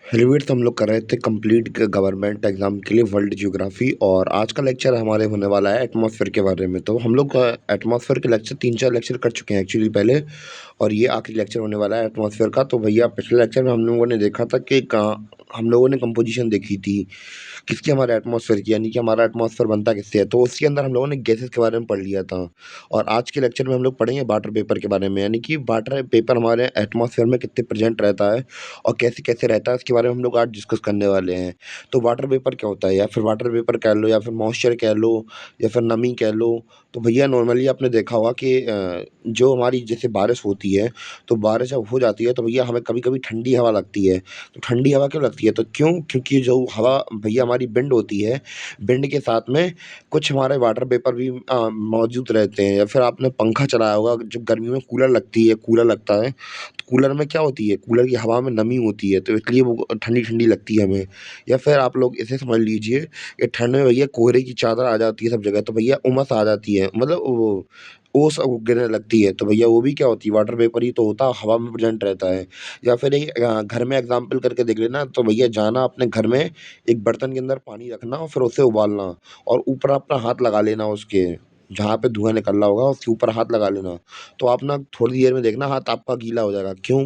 हेलवेट हम लोग कर रहे थे कंप्लीट गवर्नमेंट एग्जाम के लिए वर्ल्ड ज्योग्राफी। और आज का लेक्चर हमारे होने वाला है एटमॉस्फेयर के बारे में। तो हम लोग एटमॉस्फेयर के लेक्चर 3-4 लेक्चर कर चुके हैं एक्चुअली पहले, और ये आखिरी लेक्चर होने वाला है एटमॉस्फेयर का। तो भैया पिछले लेक्चर में हम लोगों ने देखा था कि हम लोगों ने कंपोजिशन देखी थी किसकी, हमारे एटमॉस्फेयर की, यानी कि हमारा एटमॉस्फेयर बनता किससे है। तो उसके अंदर हम लोगों ने गैसेस के बारे में पढ़ लिया था। और आज के लेक्चर में हम लोग पढ़ेंगे वाटर पेपर के बारे में, यानी कि वाटर पेपर हमारे एटमॉस्फेयर में कितने प्रेजेंट रहता है और कैसे कैसे रहता है, इसके बारे में हम लोग आज डिस्कस करने वाले हैं। तो वाटर वेपर क्या होता है, या फिर वाटर वेपर कह लो, या फिर मॉइस्चर कह लो, या फिर नमी कह लो। तो भैया नॉर्मली आपने देखा होगा कि जो हमारी जैसे बारिश होती है, तो बारिश जब हो जाती है तो भैया हमें कभी कभी ठंडी हवा लगती है। तो ठंडी हवा क्यों लगती है, तो क्योंकि जो हवा भैया हमारी विंड होती है, विंड के साथ में कुछ हमारे वाटर वेपर भी मौजूद रहते हैं। या फिर आपने पंखा चलाया होगा, जब गर्मी में कूलर लगती है, कूलर लगता है, कूलर में क्या होती है, कूलर की हवा में नमी होती है, तो इसलिए वो ठंडी ठंडी लगती है हमें। या फिर आप लोग इसे समझ लीजिए कि ठंड में भैया कोहरे की चादर आ जाती है सब जगह, तो भैया उमस आ जाती है, मतलब वो ओस गिरने लगती है। तो भैया वो भी क्या होती है, वाटर वेपर ही तो होता है, हवा में प्रेजेंट रहता है। या फिर एक घर में एग्जाम्पल करके देख लेना। तो भैया जाना अपने घर में, एक बर्तन के अंदर पानी रखना और फिर उसे उबालना, और ऊपर अपना हाथ लगा लेना, उसके जहाँ पे धुआं निकल रहा होगा उसके ऊपर हाथ लगा लेना। तो आप ना थोड़ी देर में देखना हाथ आपका गीला हो जाएगा। क्यों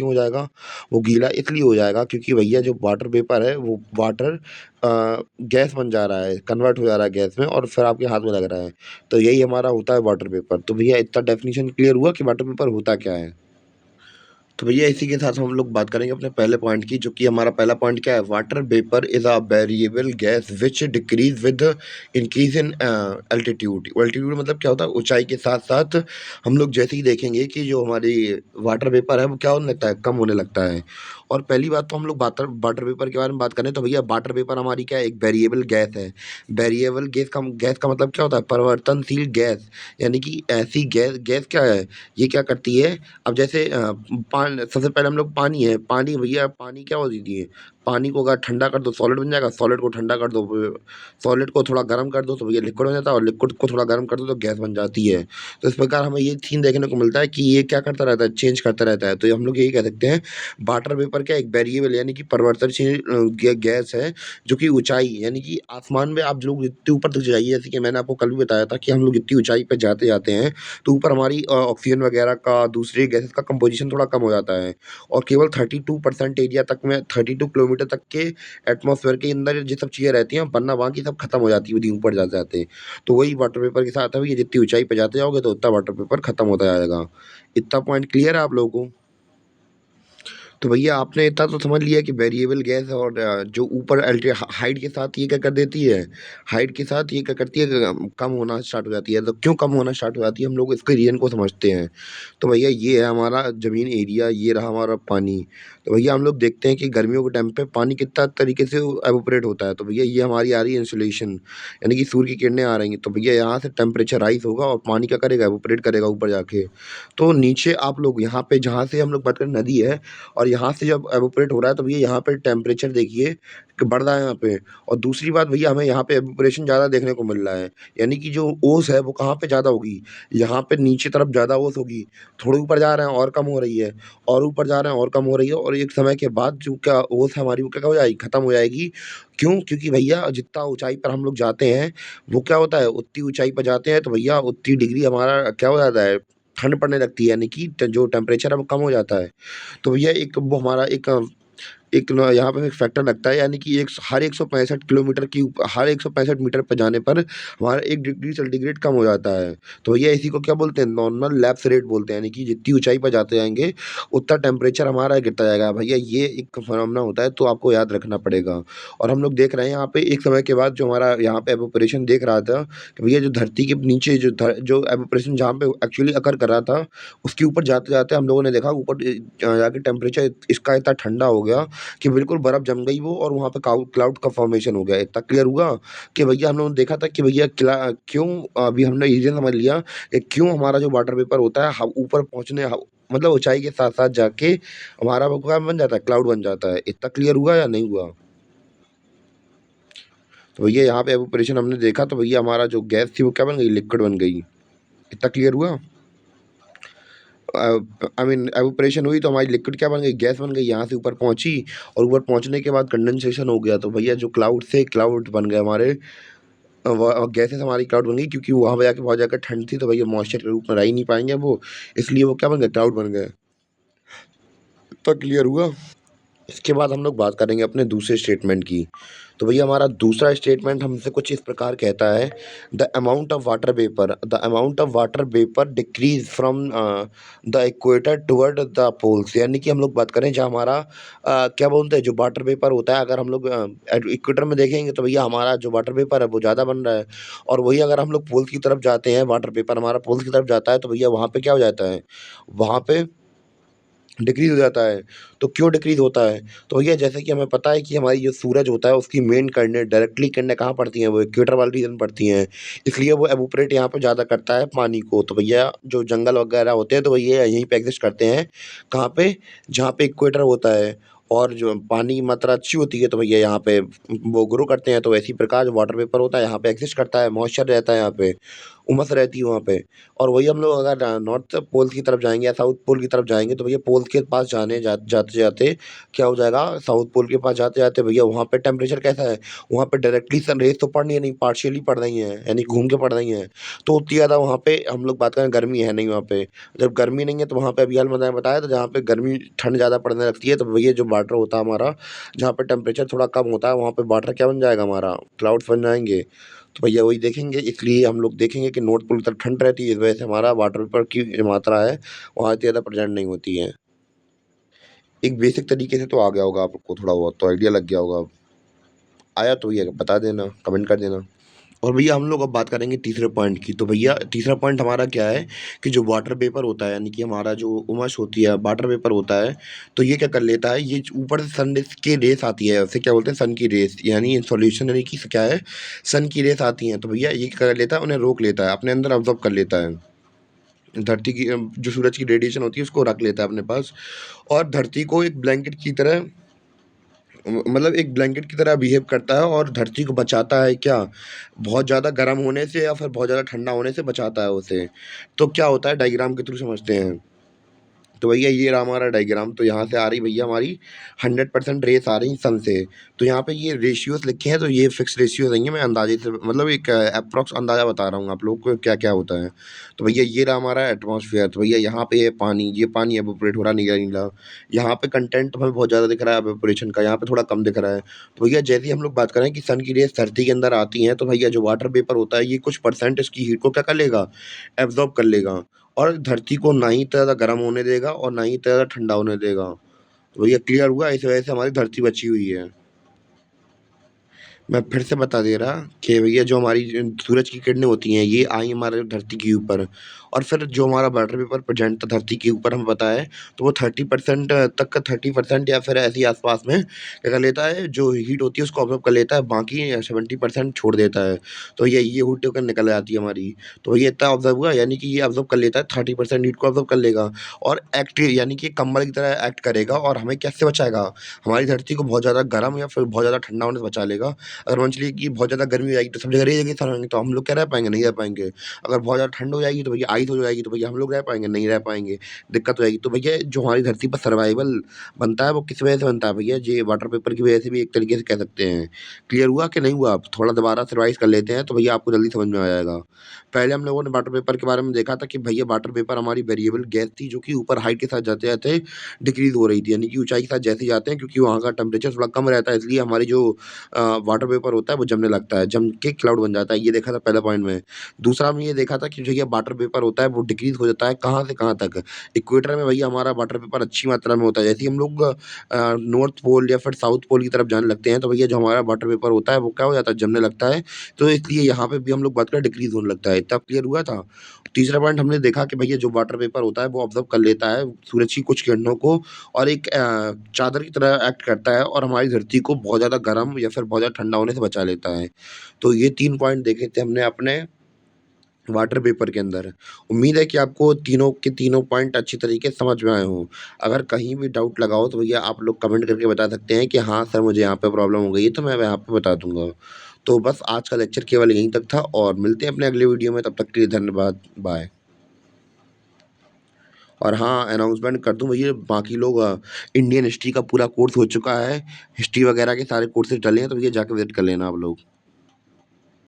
हो जाएगा, वो गीला इसलिए हो जाएगा क्योंकि भैया जो वाटर वेपर है वो वाटर गैस बन जा रहा है, कन्वर्ट हो जा रहा है गैस में, और फिर आपके हाथ में लग रहा है। तो यही हमारा होता है वाटर वेपर। तो भैया इतना डेफिनेशन क्लियर हुआ कि वाटर वेपर होता क्या है। तो भैया इसी के साथ हम लोग बात करेंगे अपने पहले पॉइंट की, जो कि हमारा पहला पॉइंट क्या है, water vapour is a variable gas which decrease with increase in altitude. Altitude मतलब क्या होता है, ऊंचाई के साथ साथ हम लोग जैसे ही देखेंगे कि जो हमारी वाटर वेपर है वो क्या होने लगता है, कम होने लगता है। और पहली बात तो हम लोग वाटर वाटर वेपर के बारे में बात करें, तो भैया वाटर वेपर हमारी क्या है, एक वेरिएबल गैस है। वेरिएबल गैस का मतलब क्या होता है, परिवर्तनशील गैस। यानी कि ऐसी गैस गैस क्या है, ये क्या करती है। अब जैसे सबसे पहले हम लोग पानी है, पानी भैया पानी क्या होती है, पानी को अगर ठंडा कर दो सॉलिड बन जाएगा, सॉलिड को ठंडा कर दो, सॉलिड को थोड़ा गर्म कर दो तो भैया लिक्विड बन जाता है, और लिक्विड को थोड़ा गर्म कर दो तो गैस बन जाती है। तो इस प्रकार हमें ये सीन देखने को मिलता है कि ये क्या करता रहता है, चेंज करता रहता है। तो हम लोग यही कह सकते हैं वाटर वेपर क्या एक वेरिएबल यानी कि परिवर्तनशील गैस है, जो कि ऊंचाई यानी कि आसमान में आप लोग जितने ऊपर तक जाइए, जैसे कि मैंने आपको कल भी बताया था कि हम लोग जितनी ऊंचाई पे जाते जाते हैं, तो ऊपर हमारी ऑक्सीजन वगैरह का, दूसरी गैसेस का कंपोजिशन थोड़ा कम हो जाता है। और केवल 32% एरिया तक में, 32 किलोमीटर तक के एटमॉस्फेयर के अंदर ये सब चीज़ें रहती हैं, वरना बाकी सब खत्म हो जाती है यदि ऊपर जाते जाते। तो वही वाटर पेपर के साथ है, ये जितनी ऊंचाई पे जाते जाओगे तो उतना वाटर पेपर खत्म होता जाएगा। इतना पॉइंट क्लियर है आप लोगों को। तो भैया आपने इतना तो समझ लिया कि वेरिएबल गैस और जो ऊपर हाइट के साथ ये क्या कर देती है, हाइट के साथ ये क्या करती है, कम होना स्टार्ट हो जाती है। तो क्यों कम होना स्टार्ट हो जाती है, हम लोग इसके रीजन को समझते हैं। तो भैया ये है हमारा जमीन एरिया, ये रहा हमारा पानी। तो भैया हम लोग देखते हैं कि गर्मियों के टाइम पे पानी कितना तरीके से एवोपरेट होता है। तो भैया ये हमारी आ रही है इंसुलेशन, यानी कि सूर्य की किरणें आ रही हैं। तो भैया यहाँ से टेम्परेचर राइज होगा और पानी क्या करेगा, एवोपरेट करेगा ऊपर जाके। तो नीचे आप लोग यहाँ पे जहाँ से हम लोग बात करें नदी है, और यहाँ से जब एवोपरेट हो रहा है तो भैया यहाँ पे टेम्परेचर देखिए कि बढ़ रहा है यहाँ पे। और दूसरी बात भैया हमें यहाँ पे एवोपरेशन ज़्यादा देखने को मिल रहा है, यानी कि जो ओस है वो कहाँ पे ज़्यादा होगी, यहाँ पे नीचे तरफ ज़्यादा ओस होगी। थोड़े ऊपर जा रहे हैं और कम हो रही है, और ऊपर जा रहे हैं और कम हो रही है, और एक समय के बाद जो क्या ओस है हमारी वो क्या हो जाएगी, खत्म हो जाएगी। क्योंकि भैया जितना ऊंचाई पर हम लोग जाते हैं, वो क्या होता है, उतनी ऊंचाई पर जाते हैं तो भैया उतनी डिग्री हमारा क्या हो जाता है, ठंड पड़ने लगती है, यानी कि जो टेम्परेचर है वो कम हो जाता है। तो भैया एक वो हमारा एक ना यहाँ पे एक फैक्टर लगता है, यानी कि हर 165 किलोमीटर की हर 165 मीटर पे जाने पर हमारा 1 डिग्री सेंटीग्रेड कम हो जाता है। तो भैया इसी को क्या बोलते हैं, नॉर्मल लैप्स रेट बोलते हैं, यानी कि जितनी ऊंचाई पर जाते जाएंगे उतना टेम्परेचर हमारा गिरता जाएगा। भैया ये एक फिनोमेना होता है, तो आपको याद रखना पड़ेगा। और हम लोग देख रहे हैं यहाँ पे एक समय के बाद जो हमारा यहाँ पे एवोपरेशन देख रहा था कि भैया जो धरती के नीचे जो एवोपरेशन जहाँ पे एक्चुअली अकर कर रहा था, उसके ऊपर जाते जाते हम लोगों ने देखा ऊपर जाके टेम्परेचर इसका इतना ठंडा हो गया कि बिल्कुल बर्फ जम गई वो, और वहाँ पे क्लाउड का फॉर्मेशन हो गया। इतना क्लियर हुआ कि भैया हम लोगों ने देखा था कि भैया क्यों, अभी हमने रीजन समझ लिया कि क्यों हमारा जो वाटर वेपर होता है ऊपर पहुँचने मतलब ऊंचाई के साथ साथ जाके हमारा वो क्या बन जाता है, क्लाउड बन जाता है। इतना क्लियर हुआ या नहीं हुआ। तो भैया यहाँ पे एवोपरेशन हमने देखा, तो भैया हमारा जो गैस थी वो क्या बन गई, लिक्विड बन गई। इतना क्लियर हुआ। आई मीन एवापोरेशन हुई तो हमारी लिक्विड क्या बन गई, गैस बन गई, यहाँ से ऊपर पहुँची और ऊपर पहुँचने के बाद कंडेंसेशन हो गया, तो भैया जो क्लाउड से क्लाउड बन गए हमारे, गैसेज़ हमारी क्लाउड बन गई, क्योंकि वहाँ पे जाके बहुत ज़्यादा ठंड थी, तो भैया मॉइस्चर के रूप में रह ही नहीं पाएँगे वो, इसलिए वो क्या बन गए, क्लाउड बन गए। तो क्लियर हुआ? इसके बाद हम लोग बात करेंगे अपने दूसरे स्टेटमेंट की। तो भैया हमारा दूसरा स्टेटमेंट हमसे कुछ इस प्रकार कहता है, the amount of water vapour decrease from the equator toward the poles, यानी कि हम लोग बात करें जहाँ हमारा क्या बोलते हैं, जो वाटर वेपर होता है, अगर हम लोग इक्वेटर में देखेंगे तो भैया हमारा जो वाटर वेपर है वो ज़्यादा बन रहा है, और वही अगर हम लोग पोल्स की तरफ जाते हैं, वाटर वेपर हमारा पोल्स की तरफ जाता है, तो भैया वहाँ पे क्या हो जाता है, वहाँ पे डिक्रीज़ हो जाता है। तो क्यों डिक्रीज़ होता है? तो भैया जैसे कि हमें पता है कि हमारी जो सूरज होता है उसकी मेन किरणें डायरेक्टली किरणें कहाँ पड़ती हैं? वो इक्वेटर वाले रीजन में पड़ती हैं। इसलिए वो इवेपोरेट यहाँ पे ज़्यादा करता है पानी को। तो भैया जो जंगल वगैरह होते हैं तो भैया यहीं पे एग्ज़िस्ट करते हैं। कहाँ पे? जहाँ पे इक्वेटर होता है और जो पानी की मात्रा अच्छी होती है तो भैया यहाँ पे वो ग्रो करते हैं। तो इसी प्रकार जो वाटर वेपर होता है यहाँ पे एग्ज़िस्ट करता है, मॉइस्चर रहता है यहाँ पे, उमस रहती है वहाँ पे। और वही हम लोग अगर नॉर्थ पोल की तरफ जाएँगे या साउथ पोल की तरफ जाएँगे तो भैया पोल के पास जाते-जाते क्या हो जाएगा, साउथ पोल के पास जाते-जाते भैया वहाँ पे टेम्परेचर कैसा है, वहाँ पे डायरेक्टली सन रेज़ तो पड़ नहीं रही, पार्शियली पड़ रही हैं, यानी घूम के पड़ रही हैं। तो उतनी ज़्यादा वहाँ पे हम लोग बात करें गर्मी है नहीं वहाँ पे। जब गर्मी नहीं है तो वहाँ पे अभी हाल मैंने बताया था जहाँ पे गर्मी ठंड ज़्यादा पड़ने लगती है तो भैया जो वाटर होता है हमारा, जहाँ पे टेम्परेचर थोड़ा कम होता है वहाँ पे वाटर क्या बन जाएगा हमारा, क्लाउड्स बन जाएँगे। तो भैया वही देखेंगे, इसलिए हम लोग देखेंगे कि नॉर्थ पोल की तरफ ठंड रहती है, इस वजह से हमारा वाटर वेपर की जो मात्रा है, वहाँ इतनी ज़्यादा प्रेज़ेंट नहीं होती है। एक बेसिक तरीके से तो आ गया होगा आपको, थोड़ा बहुत तो आइडिया लग गया होगा अब। आया तो भैया बता देना, कमेंट कर देना। और भैया हम लोग अब बात करेंगे तीसरे पॉइंट की। तो भैया तीसरा पॉइंट हमारा क्या है कि जो वाटर वेपर होता है, यानी कि हमारा जो उमस होती है, वाटर वेपर होता है, तो ये क्या कर लेता है, ये ऊपर से सन रेज़ की रेज़ आती है, उसे क्या बोलते हैं, सन की रेज़, यानी सॉल्यूशन यानी कि क्या है, सन की रेज़ आती हैं, तो भैया ये क्या कर लेता है, उन्हें रोक लेता है, अपने अंदर अब्ज़ॉर्ब कर लेता है। धरती की जो सूरज की रेडिएशन होती है उसको रख लेता है अपने पास, और धरती को एक ब्लैंकेट की तरह मतलब एक ब्लैंकेट की तरह बिहेव करता है और धरती को बचाता है क्या? बहुत ज़्यादा गर्म होने से या फिर बहुत ज़्यादा ठंडा होने से बचाता है उसे। तो क्या होता है, डायग्राम के थ्रू समझते हैं। तो भैया ये रहा हमारा डायग्राम, तो यहाँ से आ रही भैया हमारी 100% रेस आ रही सन से। तो यहाँ पे ये रेशियोज़ लिखे हैं, तो ये फिक्स रेशियोज़ नहीं है, मैं अंदाज़े से मतलब एक एप्रॉक्स अंदाज़ा बता रहा हूँ आप लोगों को क्या-क्या होता है। तो भैया ये रहा हमारा एटमॉस्फेयर, तो भैया यहाँ पे ये पानी इवेपोरेट हो रहा है नीला-नीला। यहाँ पे कंटेंट हमें बहुत ज़्यादा दिख रहा है इवेपोरेशन का, यहाँ पे थोड़ा कम दिख रहा है। तो भैया जैसे ही हम लोग बात करें कि सन की रेज़ धरती के अंदर आती हैं, तो भैया जो वाटर वेपर होता है, ये कुछ परसेंट इसकी हीट को क्या कर लेगा, एब्ज़ॉर्ब कर लेगा। और धरती को ना ही इतना ज़्यादा गर्म होने देगा और ना ही इतना ज़्यादा ठंडा होने देगा। तो भैया क्लियर हुआ? इस वजह से हमारी धरती बची हुई है। मैं फिर से बता दे रहा कि भैया जो हमारी सूरज की किरणें होती हैं, ये आई हमारे धरती के ऊपर, और फिर जो हमारा वाटर वेपर प्रेज़ेंट था धरती के ऊपर हमें पता है, तो वो 30% तक का 30% या फिर ऐसे ही आस-पास में क्या कर लेता है, जो हीट होती है उसको ऑब्ज़र्व कर लेता है, बाकी 70% छोड़ देता है। तो ये हीट होकर निकल आती है हमारी। तो ये इतना ऑब्ज़र्व हुआ, यानी कि ये ऑब्ज़र्व कर लेता है, 30% हीट को ऑब्ज़र्व कर लेगा और एक्ट यानी कि कंबल की तरह एक्ट करेगा और हमें कैसे बचाएगा? हमारी धरती को बहुत ज़्यादा गर्म या फिर बहुत ज़्यादा ठंडा होने से बचा लेगा। अगर मान चलिए कि बहुत ज़्यादा गर्मी हो जाएगी तो सब जगह रहेगी सराउंडिंग, तो हम लोग क्या रह पाएँगे? नहीं रह पाएँगे। अगर बहुत ज़्यादा ठंड हो जाएगी तो भैया आइस हो जाएगी तो भैया हम लोग रह पाएँगे? नहीं रह पाएँगे, दिक्कत हो जाएगी। तो भैया जो हमारी धरती पर सर्वाइवल बनता है वो किस वजह से बनता है भैया? ये वाटर वेपर की वजह से भी एक तरीके से कह सकते हैं। क्लियर हुआ कि नहीं हुआ? आप थोड़ा दोबारा से रिवाइज़ कर लेते हैं तो भैया आपको जल्दी समझ में आ जाएगा। पहले हम लोगों ने वाटर वेपर के बारे में देखा था कि भैया वाटर वेपर हमारी वेरिएबल गैस थी जो कि ऊपर हाइट के साथ जाते-जाते डिक्रीज़ हो रही थी। यानी कि ऊँचाई के साथ जैसे जाते हैं, क्योंकि वहाँ का टेम्परेचर थोड़ा कम रहता है, इसलिए हमारी जो वाटर वेपर होता है वो जमने लगता है, जम के क्लाउड बन जाता है, ये देखा था पहला पॉइंट में। दूसरा हमने ये देखा था कि जो ये वाटर वेपर होता है वो डिक्रीज़ हो जाता है कहाँ से कहाँ तक? इक्वेटर में भैया हमारा वाटर वेपर अच्छी मात्रा में होता है। जैसे ही हम लोग नॉर्थ पोल या फिर साउथ पोल की तरफ जाने लगते हैं तो भैया जो हमारा वाटर वेपर होता है वो क्या हो जाता है? जमने लगता है। तो इसलिए यहाँ पे भी हम लोग बात करें डिक्रीज़ होने लगता है। इतना क्लियर हुआ था? तीसरा पॉइंट हमने देखा कि भैया जो वाटर वेपर होता है वो ऑब्ज़र्व कर लेता है सूरज की कुछ किरणों को और एक चादर की तरह एक्ट करता है और हमारी धरती को बहुत ज़्यादा गर्म या फिर बहुत ज़्यादा ठंडा होने से बचा लेता है। तो ये 3 पॉइंट देखे थे हमने अपने वाटर वेपर के अंदर। उम्मीद है कि आपको तीनों के तीनों पॉइंट अच्छी तरीके से समझ में आए हों। अगर कहीं भी डाउट लगा हो तो भैया आप लोग कमेंट करके बता सकते हैं कि हाँ सर, मुझे यहाँ पे प्रॉब्लम हो गई है, तो मैं यहाँ पे बता दूँगा। तो बस आज का लेक्चर केवल यहीं तक था और मिलते हैं अपने अगले वीडियो में, तब तक के लिए धन्यवाद। बाय। और हाँ, अनाउंसमेंट कर दूँ भैया बाकी लोग इंडियन हिस्ट्री का पूरा कोर्स हो चुका है। हिस्ट्री वगैरह के सारे कोर्सेज़ डले हैं तो भैया जाके विज़िट कर लेना आप लोग।